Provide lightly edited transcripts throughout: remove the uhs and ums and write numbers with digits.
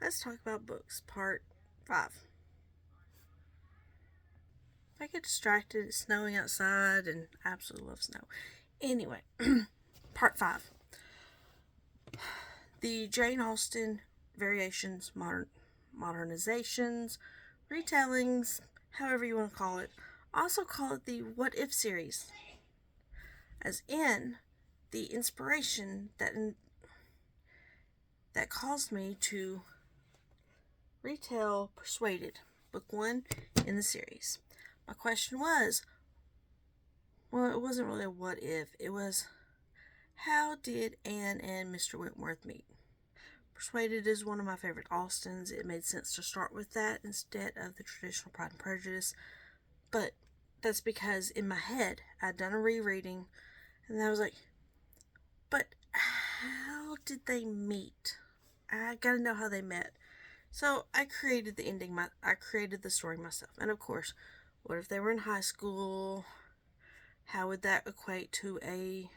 Let's talk about books, part 5. If I get distracted, it's snowing outside, and I absolutely love snow. Anyway, part 5. The Jane Austen variations, modernizations, retellings, however you want to call it. Also call it the What If series, as in the inspiration that caused me to retell Persuaded, book 1 in the series. My question was, well, it wasn't really a what if, it was, how did Anne and Mr. Wentworth meet? Persuaded is one of my favorite Austens. It made sense to start with that instead of the traditional Pride and Prejudice, but that's because in my head I'd done a rereading, and I was like, but how did they meet? I gotta know how they met. So I created the ending. I created the story myself, and of course, what if they were in high school? How would that equate to a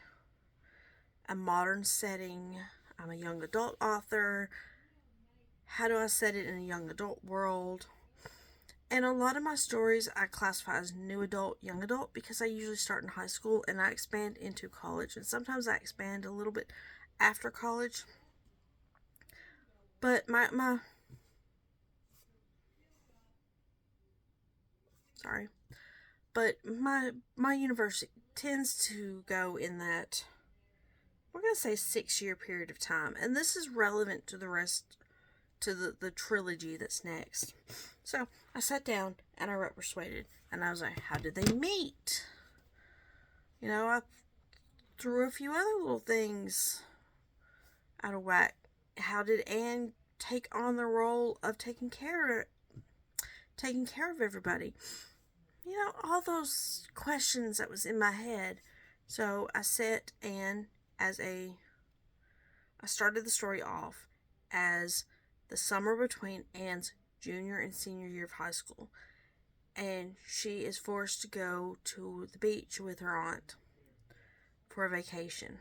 modern setting? I'm a young adult author. How do I set it in a young adult world? And a lot of my stories I classify as new adult, young adult, because I usually start in high school and I expand into college. And sometimes I expand a little bit after college. But sorry. But my university tends to go in that, we're going to say, 6-year period of time. And this is relevant to the rest, to the trilogy that's next. So I sat down and I wrote Persuaded. And I was like, how did they meet? I threw a few other little things out of whack. How did Anne take on the role of taking care of everybody? All those questions that was in my head. So I set Anne I started the story off as the summer between Anne's junior and senior year of high school. And she is forced to go to the beach with her aunt for a vacation.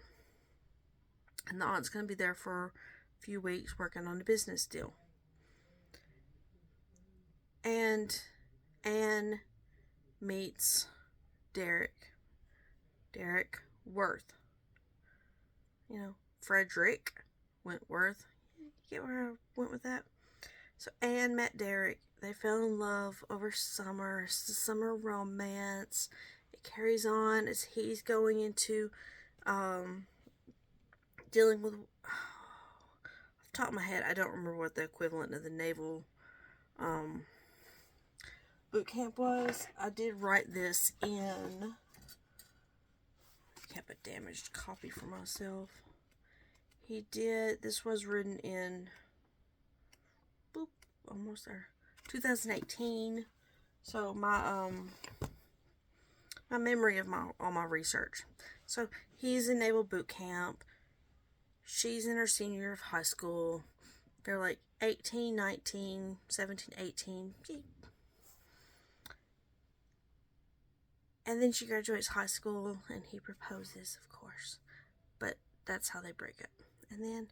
And the aunt's going to be there for a few weeks working on a business deal. And Anne meets Derek Worth. Frederick Wentworth. You get where I went with that? So Anne met Derek. They fell in love over summer. It's the summer romance. It carries on as he's going into dealing with. Off the top of my head, I don't remember what the equivalent of the naval boot camp was. I did write this in. I kept a damaged copy for myself. He did. This was written in. Boop, almost there. 2018. So my memory of all my research. So he's in naval boot camp. She's in her senior year of high school. They're like 18, 19, 17, 18. And then she graduates high school and he proposes, of course. But that's how they break up. And then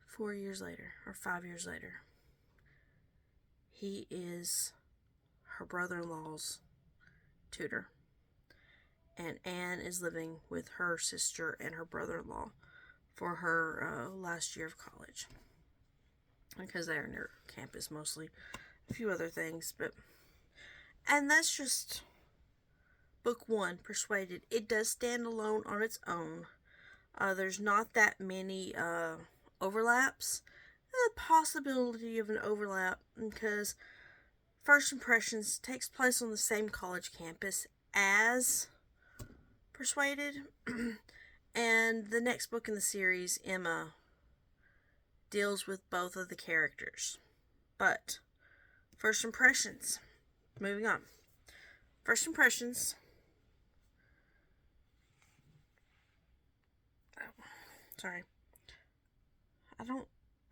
4 years later, or 5 years later, he is her brother-in-law's tutor. And Anne is living with her sister and her brother-in-law for her last year of college. Because they're near campus mostly. A few other things, and that's just book 1, Persuaded. It does stand alone on its own. There's not that many overlaps. The possibility of an overlap because First Impressions takes place on the same college campus as Persuaded. And the next book in the series, Emma, deals with both of the characters. But First Impressions, moving on. First Impressions. Sorry.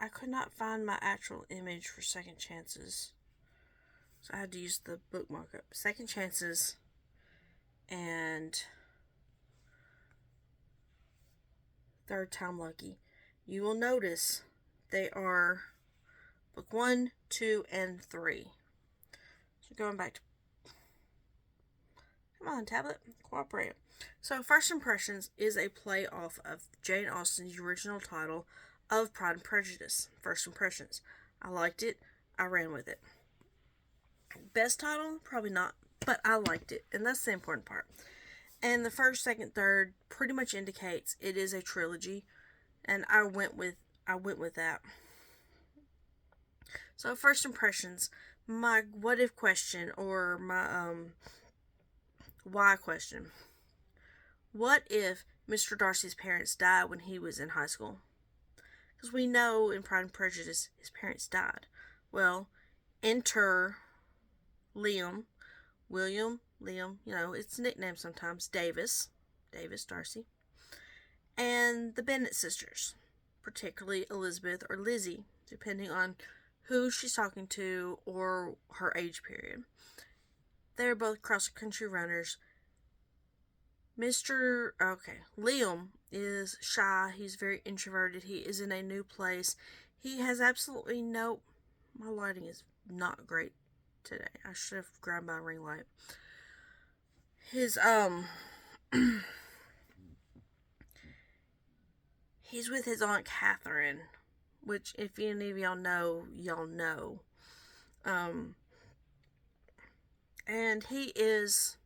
I could not find my actual image for Second Chances. So I had to use the book markup. Second Chances and Third Time Lucky. You will notice they are Book 1, 2, and 3. So going back to... Come on, tablet. Cooperate. So First Impressions is a play off of Jane Austen's original title of Pride and Prejudice. First Impressions. I liked it. I ran with it. Best title? Probably not. But I liked it. And that's the important part. And the first, second, third pretty much indicates it is a trilogy. And I went with that. So First Impressions, my what if question, or my why question. What if Mr. Darcy's parents died when he was in high school? Because we know in Pride and Prejudice his parents died. Well, enter William, it's a nickname sometimes, Davis Darcy, and the Bennet sisters, particularly Elizabeth or Lizzie, depending on who she's talking to or her age period. They're both cross-country runners. Liam is shy. He's very introverted. He is in a new place. He has absolutely no... My lighting is not great today. I should have grabbed my ring light. His, he's with his Aunt Catherine, which, if any of y'all know, y'all know. And he is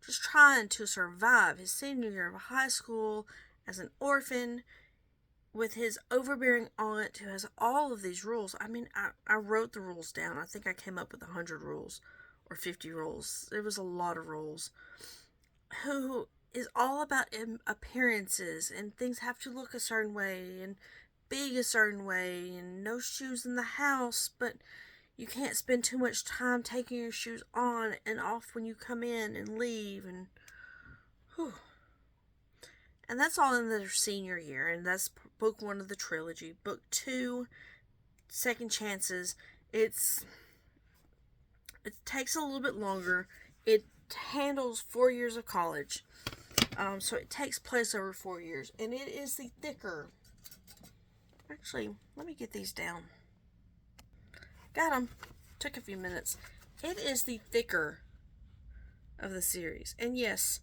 just trying to survive his senior year of high school as an orphan with his overbearing aunt who has all of these rules. I mean, I wrote the rules down. I think I came up with 100 rules or 50 rules. It was a lot of rules. Who is all about appearances, and things have to look a certain way and be a certain way, and no shoes in the house, but you can't spend too much time taking your shoes on and off when you come in and leave, and whew. And that's all in their senior year, and that's book 1 of the trilogy. Book 2, Second Chances, it takes a little bit longer. It handles 4 years of college, so it takes place over 4 years, and it is the thicker... Actually, let me get these down. Got them. Took a few minutes. It is the thicker of the series. And yes,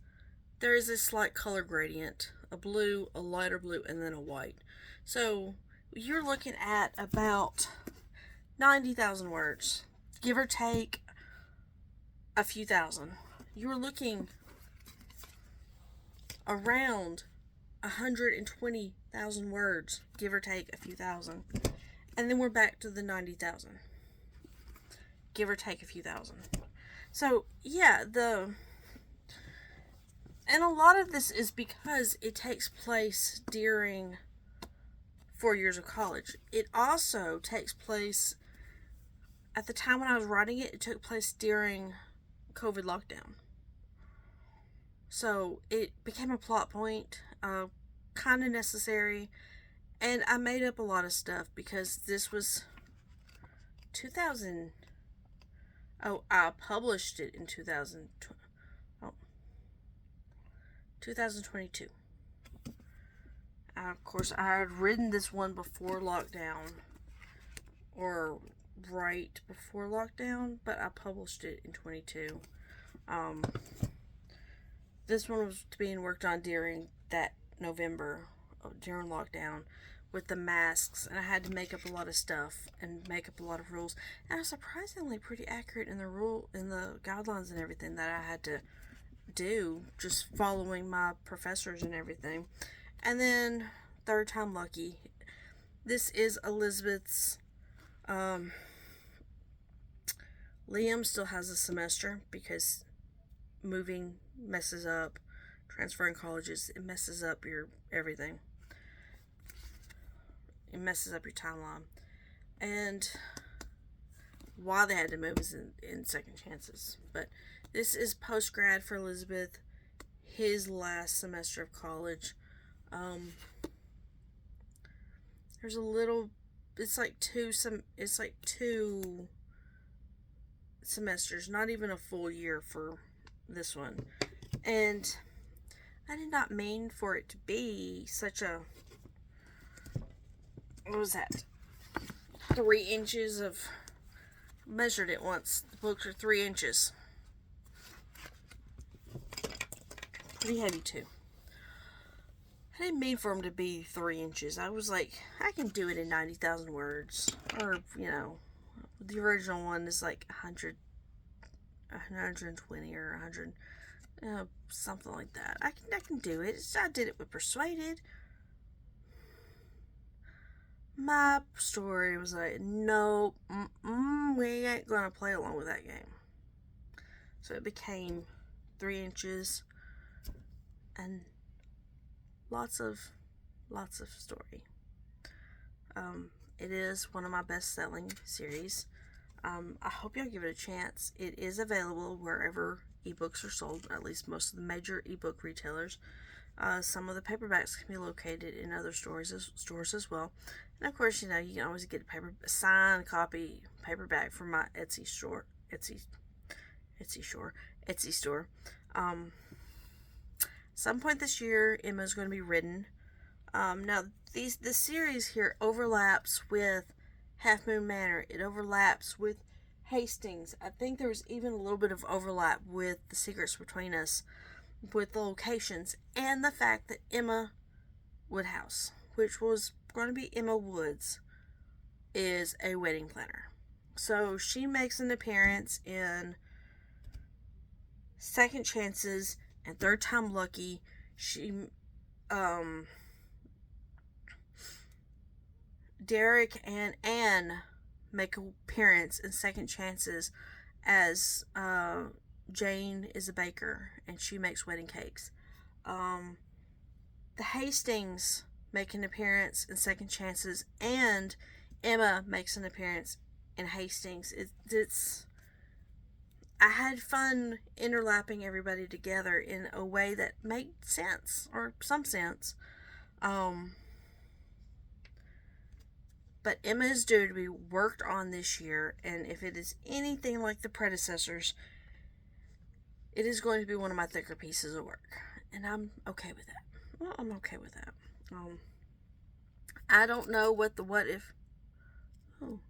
there is a slight color gradient. A blue, a lighter blue, and then a white. So, you're looking at about 90,000 words. Give or take a few thousand. You're looking around 120,000 words. Give or take a few thousand. And then we're back to the 90,000. Give or take a few thousand. So, yeah, and a lot of this is because it takes place during 4 years of college. It also takes place, at the time when I was writing it, it took place during COVID lockdown. So, it became a plot point, kind of necessary, and I made up a lot of stuff because this was 2000... Oh, I published it in 2022. Of course, I had written this one before lockdown, or right before lockdown, but I published it in 22. This one was being worked on during that November, during lockdown, with the masks, and I had to make up a lot of stuff and make up a lot of rules, and I was surprisingly pretty accurate in the guidelines and everything that I had to do, just following my professors and everything. And then third time lucky. This is Elizabeth's. Liam still has a semester because moving messes up, transferring colleges, it messes up your everything. It messes up your timeline. And why they had to move is in Second Chances. But this is post-grad for Elizabeth, his last semester of college. There's a little... It's like two semesters, not even a full year for this one. And I did not mean for it to be such a... What was that? 3 inches of, measured it once. The books are 3 inches. Pretty heavy too. I didn't mean for them to be 3 inches. I was like, I can do it in 90,000 words. Or, the original one is like 120 or 100, something like that. I can do it. I did it with Persuaded. My story was like, nope, we ain't gonna play along with that game. So it became 3 inches and lots of story. It is one of my best-selling series. I hope y'all give it a chance. It is available wherever ebooks are sold, at least most of the major ebook retailers. Some of the paperbacks can be located in other stores as well. And of course, you can always get a signed copy paperback from my Etsy store. Some point this year, Emma's going to be written. Now, this series here overlaps with Half Moon Manor. It overlaps with Hastings. I think there's even a little bit of overlap with The Secrets Between Us, with the locations, and the fact that Emma Woodhouse, which was going to be Emma Woods, is a wedding planner. So she makes an appearance in Second Chances and Third Time Lucky. Derek and Anne make an appearance in Second Chances as Jane is a baker and she makes wedding cakes. The Hastings make an appearance in Second Chances, and Emma makes an appearance in Hastings. I had fun interlapping everybody together in a way that made sense, or some sense. But Emma is due to be worked on this year, and if it is anything like the predecessors, it is going to be one of my thicker pieces of work. And I'm okay with that. Well, I'm okay with that. I don't know what if... Oh.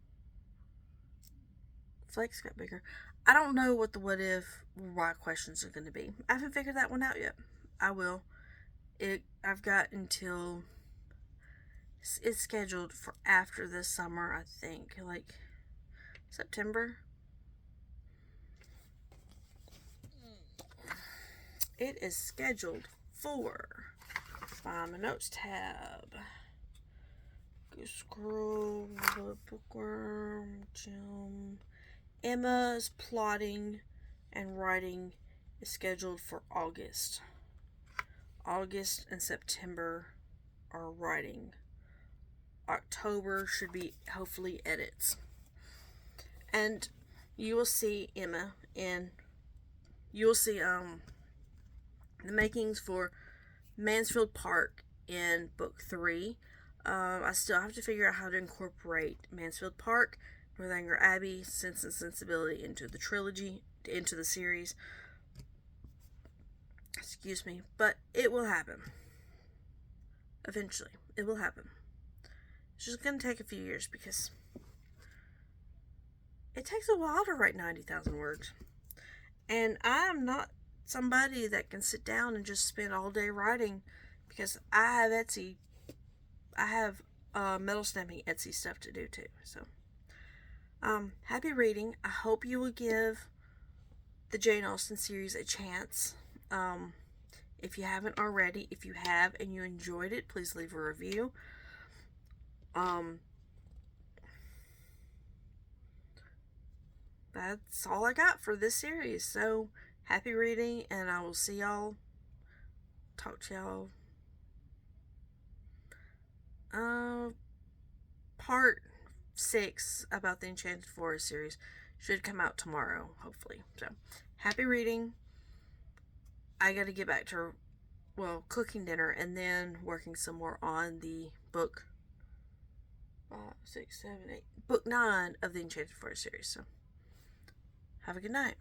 Flakes got bigger. I don't know what the what if, why questions are going to be. I haven't figured that one out yet. I will. I've got until... It's scheduled for after this summer, I think. Like, September. It is scheduled for... Find my notes tab. Go scroll. Bookworm. Jim. Emma's plotting and writing is scheduled for August. August and September are writing. October should be hopefully edits. And you will see Emma in... You will see the makings for Mansfield Park in book 3. I still have to figure out how to incorporate Mansfield Park, Northanger Abbey, Sense and Sensibility into the trilogy, into the series. Excuse me. But it will happen. Eventually. It will happen. It's just going to take a few years because it takes a while to write 90,000 words. And I'm not somebody that can sit down and just spend all day writing, because I have Etsy. I have metal stamping Etsy stuff to do too. So, happy reading. I hope you will give the Jane Austen series a chance. If you haven't already, if you have and you enjoyed it, please leave a review. That's all I got for this series. So, happy reading, and I will see y'all. Talk to y'all. Part 6 about the Enchanted Forest series should come out tomorrow, hopefully. So, happy reading. I gotta get back to, cooking dinner and then working some more on the book 5, 6, 7, 8, book 9 of the Enchanted Forest series. So, have a good night.